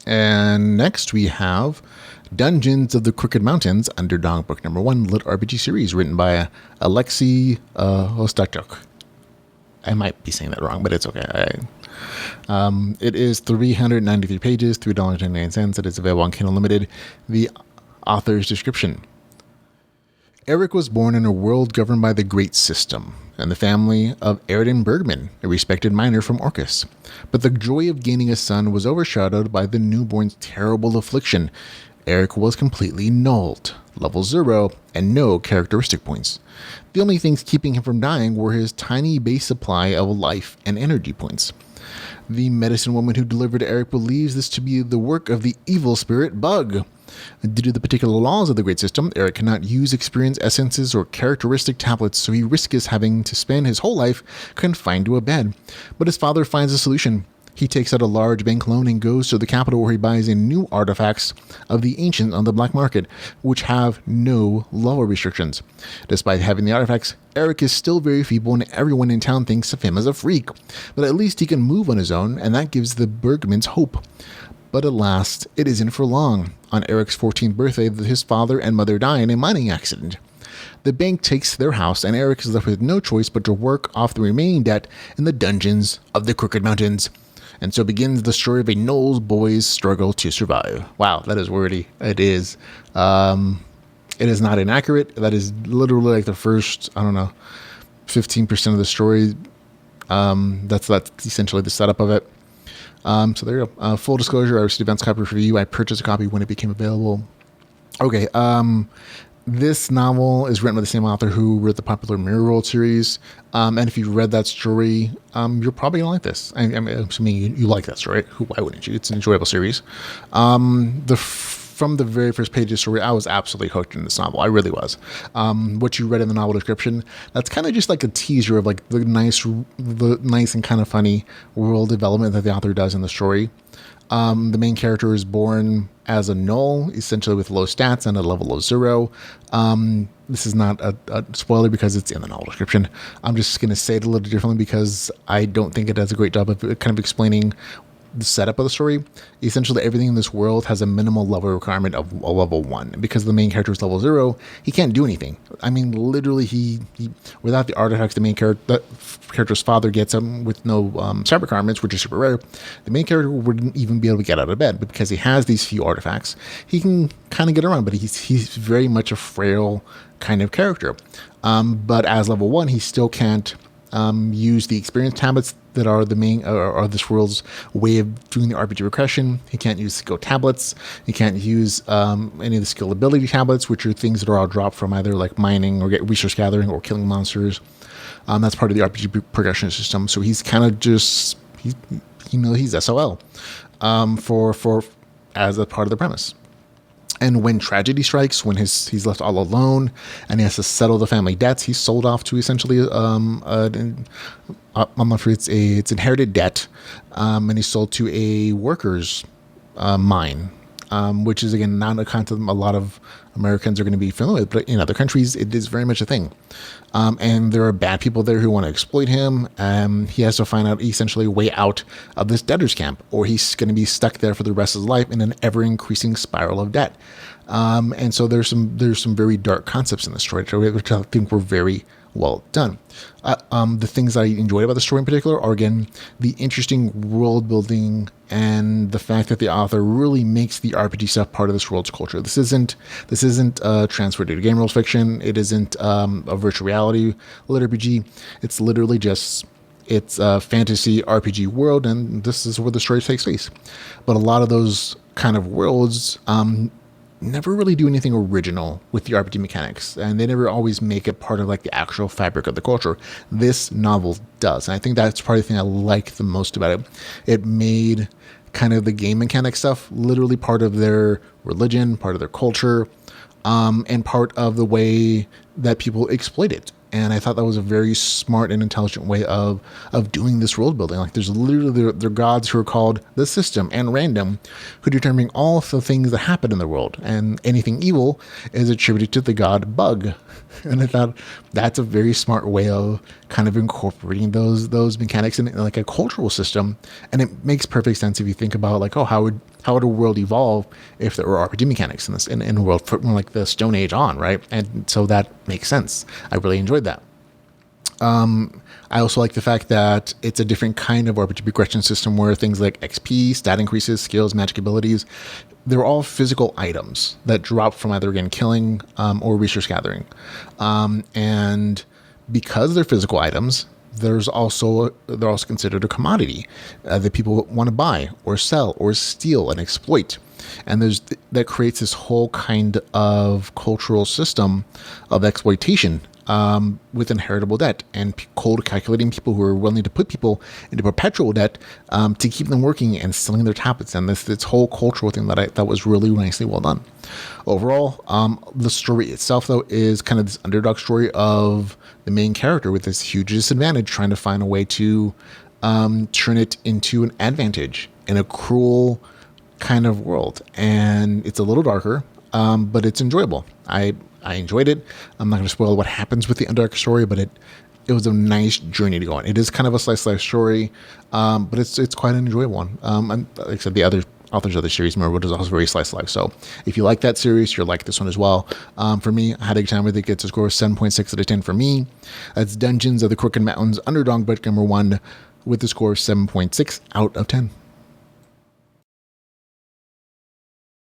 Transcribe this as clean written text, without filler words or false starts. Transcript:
And next we have Dungeons of the Crooked Mountains, Underdog Book Number 1, LitRPG series, written by Alexei Ostachuk. I might be saying that wrong, but it's okay. It is 393 pages, $3.99. It is available on Kindle Unlimited. The author's description. Eric was born in a world governed by the Great System, and the family of Aren Bergman, a respected miner from Orchus. But the joy of gaining a son was overshadowed by the newborn's terrible affliction. Eric was completely nulled, level 0, and no characteristic points. The only things keeping him from dying were his tiny base supply of life and energy points. The medicine woman who delivered Eric believes this to be the work of the evil spirit Bug. Due to the particular laws of the Great System, Eric cannot use experience essences or characteristic tablets, so he risks having to spend his whole life confined to a bed. But his father finds a solution. He takes out a large bank loan and goes to the capital where he buys in new artifacts of the ancient on the black market, which have no level restrictions. Despite having the artifacts, Eric is still very feeble and everyone in town thinks of him as a freak. But at least he can move on his own, and that gives the Bergmans hope. But at last, it isn't for long. On Eric's 14th birthday, his father and mother die in a mining accident. The bank takes their house, and Eric is left with no choice but to work off the remaining debt in the dungeons of the Crooked Mountains. And so begins the story of a Knowles boy's struggle to survive. Wow, that is wordy. It is. It is not inaccurate. That is literally like the first, 15% of the story. That's essentially the setup of it. So there you go. Full disclosure, I received advance copy for review. I purchased a copy when it became available. Okay. This novel is written by the same author who wrote the popular Mirror World series. And if you've read that story, you're probably going to like this. I'm assuming you like that story. Why wouldn't you? It's an enjoyable series. From the very first page of the story, I was absolutely hooked in this novel. I really was. What you read in the novel description, that's kind of just like a teaser of like the nice and kind of funny world development that the author does in the story. The main character is born as a null, essentially with low stats and a level of 0. This is not a spoiler because it's in the novel description. I'm just going to say it a little differently because I don't think it does a great job of kind of explaining the setup of the story. Essentially, everything in this world has a minimal level requirement of a level 1. Because the main character is level 0, he can't do anything. I mean, literally, he without the artifacts the character's father gets him with no stat requirements, which is super rare. The main character wouldn't even be able to get out of bed, but because he has these few artifacts, he can kind of get around. But he's very much a frail kind of character. But as level 1, he still can't use the experience tablets that are the main or this world's way of doing the RPG regression. He can't use skill tablets. He can't use any of the skill ability tablets, which are things that are all dropped from either like mining or resource gathering or killing monsters. That's part of the RPG progression system. So he's kind of just he's SOL for as a part of the premise. And when tragedy strikes, when he's left all alone and he has to settle the family debts, he's sold off to essentially I'm not sure it's inherited debt, and he's sold to a workers mine, which is again not a concept a lot of Americans are going to be familiar with, but in other countries it is very much a thing. And there are bad people there who want to exploit him. He has to find out essentially a way out of this debtor's camp, or he's going to be stuck there for the rest of his life in an ever-increasing spiral of debt. And so there's some very dark concepts in the story, which I think were very well done. The things I enjoyed about the story in particular are, again, the interesting world building and the fact that the author really makes the RPG stuff part of this world's culture. This isn't transferred to game rules fiction. It isn't a virtual reality LitRPG. It's literally just it's a fantasy RPG world, and this is where the story takes place. But a lot of those kind of worlds never really do anything original with the RPG mechanics, and they never always make it part of like the actual fabric of the culture. This novel does, and I think that's probably the thing I like the most about it. It made kind of the game mechanic stuff literally part of their religion, part of their culture, and part of the way that people exploit it. And I thought that was a very smart and intelligent way of doing this world building. Like there's literally there are gods who are called the system and random, who determine all of the things that happen in the world. And anything evil is attributed to the god Bug. And I thought that's a very smart way of kind of incorporating those mechanics in like a cultural system. And it makes perfect sense if you think about like, oh, how how would a world evolve if there were RPG mechanics in this in a world from like the Stone Age on, right? And so that makes sense. I really enjoyed that. I also like the fact that it's a different kind of RPG progression system where things like XP, stat increases, skills, magic abilities, they're all physical items that drop from either, again, killing or resource gathering. And because they're physical items, they're also considered a commodity that people want to buy or sell or steal and exploit. And that creates this whole kind of cultural system of exploitation with inheritable debt and cold calculating people who are willing to put people into perpetual debt to keep them working and selling their tablets. And this whole cultural thing that I thought was really nicely well done. Overall, the story itself, though, is kind of this underdog story of the main character with this huge disadvantage trying to find a way to turn it into an advantage in a cruel kind of world. And it's a little darker, but it's enjoyable. I enjoyed it. I'm not going to spoil what happens with the Underdog story, but it was a nice journey to go on. It is kind of a slice of life story, but it's quite an enjoyable one. And like I said, the other authors of the series, remember, is also very slice of life. So if you like that series, you'll like this one as well. For me, I had a good time with it. It gets a score of 7.6 out of 10 for me. That's Dungeons of the Crooked Mountains Underdog book number 1 with the score of 7.6 out of 10.